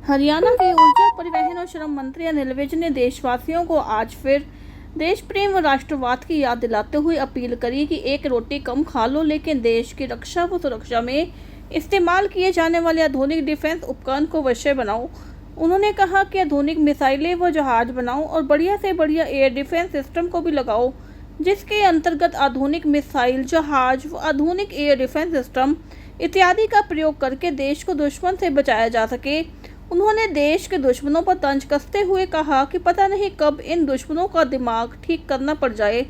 हरियाणा के ऊर्जा, परिवहन और श्रम मंत्री अनिल विज ने देशवासियों को आज फिर देश प्रेम और राष्ट्रवाद की याद दिलाते हुए अपील करी कि एक रोटी कम खा लो, लेकिन देश की रक्षा व सुरक्षा में इस्तेमाल किए जाने वाले आधुनिक डिफेंस उपकरण को अवश्य बनाओ। उन्होंने कहा कि आधुनिक मिसाइलें व जहाज बनाओ और बढ़िया से बढ़िया एयर डिफेंस सिस्टम को भी लगाओ, जिसके अंतर्गत आधुनिक मिसाइल, जहाज व आधुनिक एयर डिफेंस सिस्टम इत्यादि का प्रयोग करके देश को दुश्मन से बचाया जा सके। उन्होंने देश के दुश्मनों पर तंज कसते हुए कहा कि पता नहीं कब इन दुश्मनों का दिमाग ठीक करना पड़ जाए।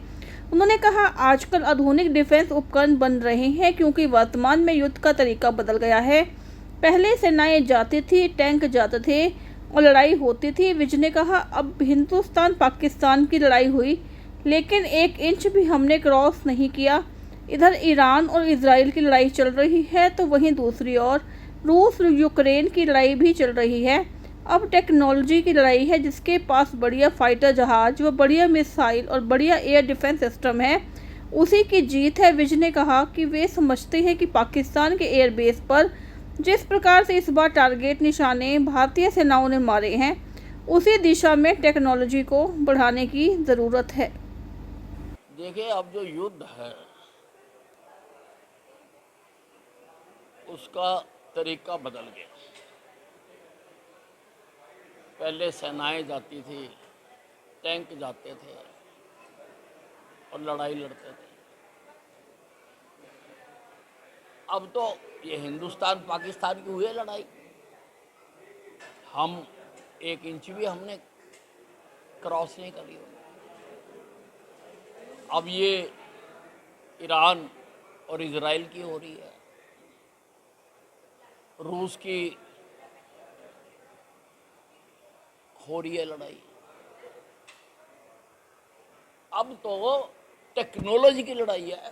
उन्होंने कहा, आजकल आधुनिक डिफेंस उपकरण बन रहे हैं क्योंकि वर्तमान में युद्ध का तरीका बदल गया है। पहले सेनाएं जाती थी, टैंक जाते थे और लड़ाई होती थी। विज ने कहा, अब हिंदुस्तान पाकिस्तान की लड़ाई हुई, लेकिन 1 इंच भी हमने क्रॉस नहीं किया। इधर ईरान और इजराइल की लड़ाई चल रही है, तो वहीं दूसरी ओर रूस यूक्रेन की लड़ाई भी चल रही है। अब टेक्नोलॉजी की लड़ाई है, जिसके पास बढ़िया फाइटर जहाज व बढ़िया मिसाइल और बढ़िया एयर डिफेंस सिस्टम है, उसी की जीत है। विज ने कहा कि वे समझते हैं कि पाकिस्तान के एयरबेस पर जिस प्रकार से इस बार टारगेट निशाने भारतीय सेनाओं ने मारे हैं, उसी दिशा में टेक्नोलॉजी को बढ़ाने की ज़रूरत है। देखिए, अब जो युद्ध है उसका तरीका बदल गया। पहले सेनाएं जाती थी, टैंक जाते थे और लड़ाई लड़ते थे। अब तो ये हिंदुस्तान पाकिस्तान की हुई है लड़ाई। हम 1 इंच भी हमने क्रॉस नहीं करी। अब ये ईरान और इजराइल की हो रही है, रूस की हो रही है लड़ाई। अब तो टेक्नोलॉजी की लड़ाई है।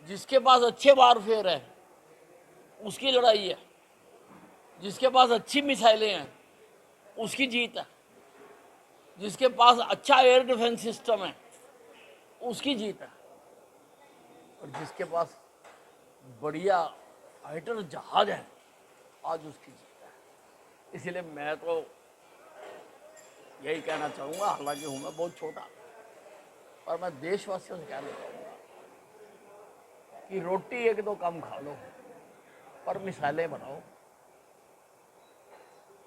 जिसके पास अच्छे वारफेयर है उसकी लड़ाई है, जिसके पास अच्छी मिसाइलें हैं उसकी जीत है, जिसके पास अच्छा एयर डिफेंस सिस्टम है उसकी जीत है, और जिसके पास बढ़िया फाइटर जहाज है आज उसकी जीत है। इसलिए मैं तो यही कहना चाहूँगा, हालांकि हूँ मैं बहुत छोटा, और मैं देशवासियों से कहना चाहूँगा कि रोटी 1-2 कम खा लो, पर मिसाइलें बनाओ,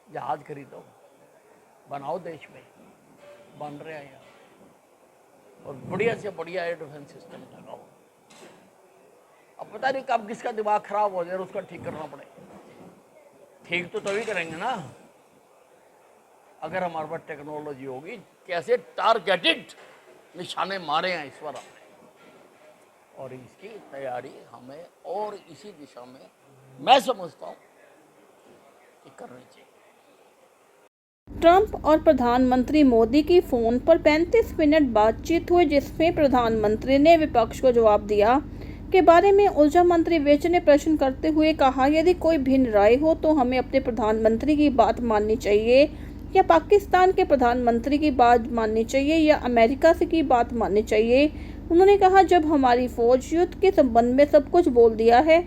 जहाज खरीदो, बनाओ, देश में बन रहे हैं यहाँ, और बढ़िया से बढ़िया एयर डिफेंस सिस्टम लगाओ। अब पता नहीं कब किसका दिमाग खराब हो जाए और उसका ठीक करना पड़े। ठीक तो तभी करेंगे ना अगर हमारे पास टेक्नोलॉजी होगी। कैसे टारगेटेड निशाने मारे हैं इस बार हमने, और इसकी तैयारी हमें और इसी दिशा में मैं समझता हूँ कि करनी चाहिए। ट्रंप और प्रधानमंत्री मोदी की फोन पर 35 मिनट बातचीत हुई, जिसमें प्रधानमंत्री ने विपक्ष को जवाब दिया के बारे में ऊर्जा मंत्री विज ने प्रश्न करते हुए कहा, यदि कोई भिन्न राय हो तो हमें अपने प्रधानमंत्री की बात माननी चाहिए या पाकिस्तान के प्रधानमंत्री की बात माननी चाहिए या अमेरिका से की बात माननी चाहिए। उन्होंने कहा, जब हमारी फौज युद्ध के संबंध में सब कुछ बोल दिया है,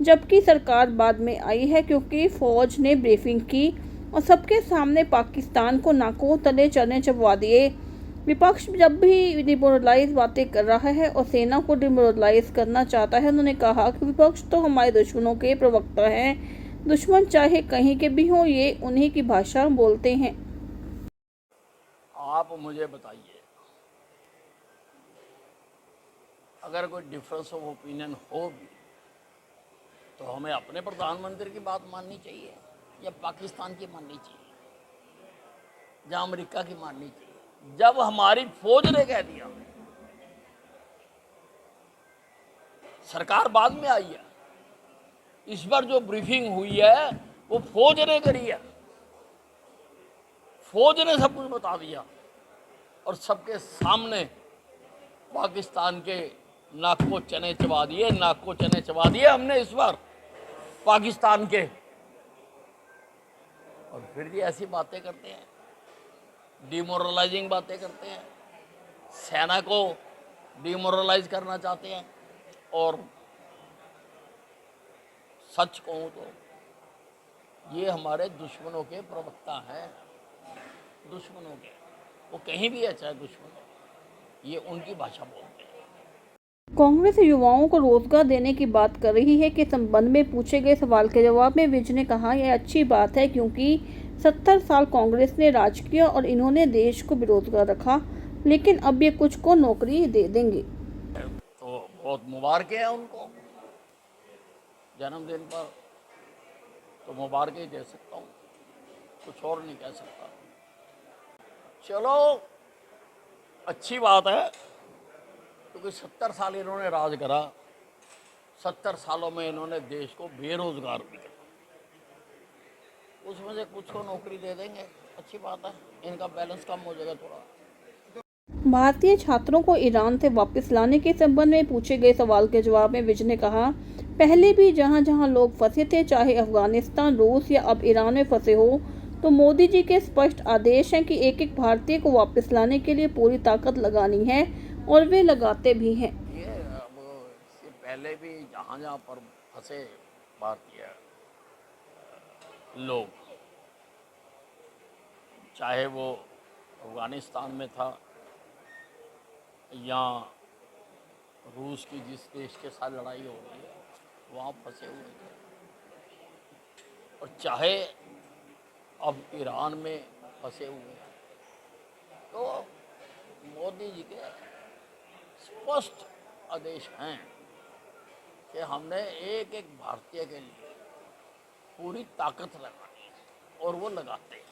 जबकि सरकार बाद में आई है क्योंकि फौज ने ब्रीफिंग की और सबके सामने पाकिस्तान को नाकों तले चने चबवा दिए। विपक्ष जब भी डिमोरलाइज बातें कर रहा है और सेना को डिमोरलाइज करना चाहता है। उन्होंने कहा कि विपक्ष तो हमारे दुश्मनों के प्रवक्ता हैं, दुश्मन चाहे कहीं के भी हों, ये उन्हीं की भाषा बोलते हैं। आप मुझे बताइए, अगर कोई डिफरेंस ऑफ ओपिनियन हो भी तो हमें अपने प्रधानमंत्री की बात माननी चाहिए या पाकिस्तान की माननी चाहिए या अमेरिका की माननी चाहिए? जब हमारी फौज ने कह दिया, सरकार बाद में आई है, इस बार जो ब्रीफिंग हुई है वो फौज ने करी है, फौज ने सब कुछ बता दिया और सबके सामने पाकिस्तान के नाक को चने चबा दिए, नाक को चने चबा दिए हमने इस बार पाकिस्तान के। और फिर भी ऐसी बातें करते हैं, डिमोरलाइजिंग बातें करते हैं, सेना को डिमोरलाइज करना चाहते हैं। और सच कहूँ तो ये हमारे दुश्मनों के प्रवक्ता हैं, दुश्मनों के। वो कहीं भी है चाहे दुश्मन, ये उनकी भाषा बोलते हैं। कांग्रेस युवाओं को रोजगार देने की बात कर रही है के संबंध में पूछे गए सवाल के जवाब में विज ने कहा, यह अच्छी बात है क्योंकि 70 साल कांग्रेस ने राज किया और इन्होंने देश को बेरोजगार रखा, लेकिन अब ये कुछ को नौकरी दे देंगे। तो बहुत मुबारकें हैं उनको जन्मदिन पर, तो मुबारकें दे सकता हूँ, कुछ और नहीं कह सकता। चलो अच्छी बात है, क्योंकि 70 साल इन्होंने राज करा, 70 सालों में इन्होंने देश को बेरोजगार भी किया, उसमें से कुछ को नौकरी दे देंगे, अच्छी बात है, इनका बैलेंस कम हो जाएगा थोड़ा। भारतीय छात्रों को ईरान से वापस लाने के संबंध में पूछे गए सवाल के जवाब में विज ने कहा, पहले भी जहां जहां लोग फंसे थे, चाहे अफगानिस्तान, रूस या अब ईरान में फंसे हो, तो मोदी जी के स्पष्ट आदेश हैं कि एक एक भारतीय को वापस लाने के लिए पूरी ताकत लगानी है और वे लगाते भी हैं। ये अब इससे पहले भी जहाँ जहाँ पर फंसे भारतीय लोग, चाहे वो अफगानिस्तान में था या रूस की जिस देश के साथ लड़ाई हो रही है वहाँ फंसे हुए थे, और चाहे अब ईरान में फंसे हुए हैं, तो मोदी जी के स्पष्ट आदेश हैं कि हमने एक एक भारतीय के लिए पूरी ताकत लगानी है, और वो लगाते हैं।